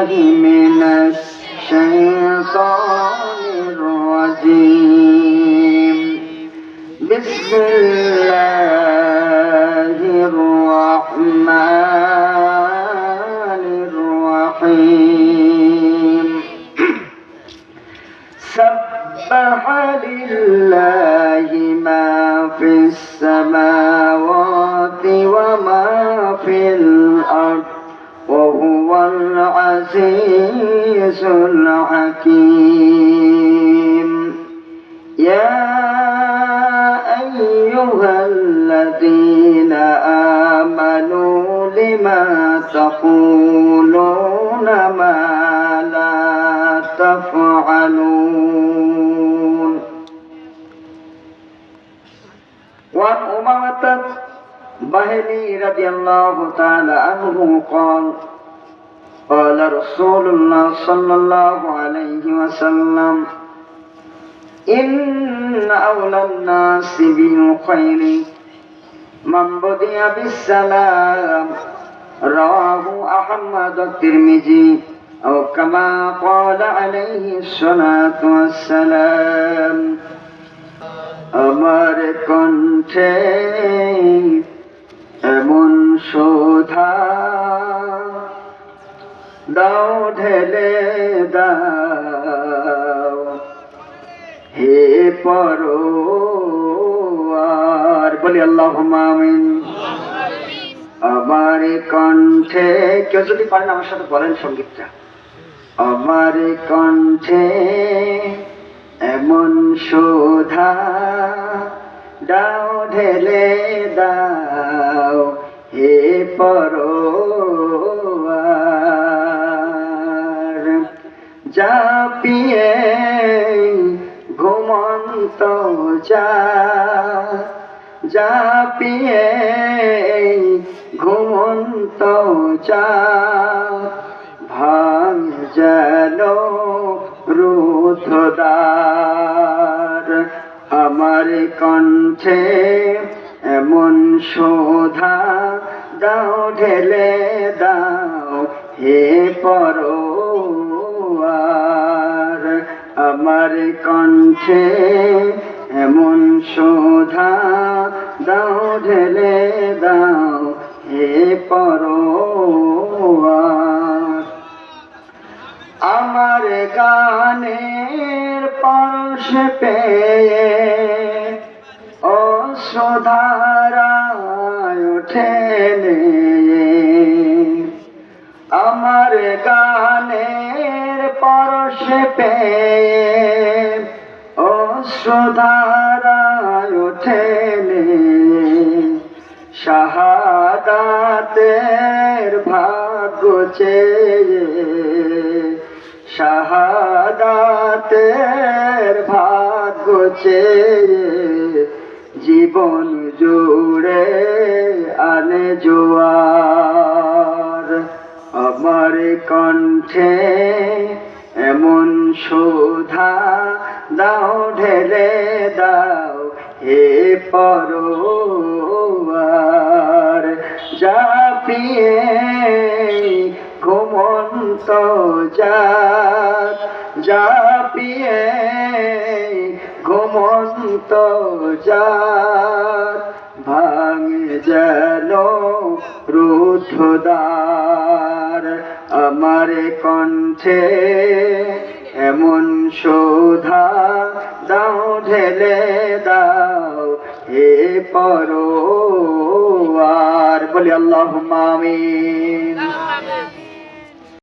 بالله من الشيطان الرجيم بسم الله الرحمن الرحيم سبح لله ما في السماوات وما في الأرض وهو العزيز الحكيم يا أيها الذين آمنوا لما تقولون ما لا تفعلون وعن أمامة بهلي رضي الله تعالى عنه قال قال رسول الله صلى الله عليه وسلم إن أولى الناس بالخير من بدأ بالسلام رواه أحمد الترمذي أو كما قال عليه الصلاة والسلام আমার কণ্ঠে এমন শোধা দাও ঢেলে দাও হে পরওয়ার বলি আল্লাহুম্মা আমিন। আমার কণ্ঠে কেউ যদি পারেন আমার সাথে বলেন সঙ্গীতটা। আমার কণ্ঠে এমন শোধা দাও ঢেলে দাও হে পরওয়ার জাপিয়ে ঘুমন্ত জাপিয়ে ঘুমন্ত ভাঙ যেন রুদ্ধদ্বার আমার কণ্ঠে এমন শোধা দাও ঢেলে দাও হে পরওয়ার আমার কণ্ঠে এমন শোধা দাও ঢেলে দাও হে পরওয়ার আমার গানের পরশ পেয়ে অশ্রুধারায় ওঠে আমার গানের পরশ পেয়ে অশ্রুধারায় ওঠে শাহাদাতের ভাগ্য চেয়ে শাহাদাতের ভাগ্য চেয়ে জীবন জুড়ে আনে জোয়ার আমার কণ্ঠে এমন শোধা দাও ঢেলে দাও হে পরওয়ার জাপিয়ে ঘুমন্ত জাপিয়ে ঘুমন্ত ভাঙে যেন রুদ্ধদ্বার আমার কণ্ঠে এমন শোধা দাও ঢেলে দাও হে পরওয়ার বলি আল্লাহুম্মা আমিন।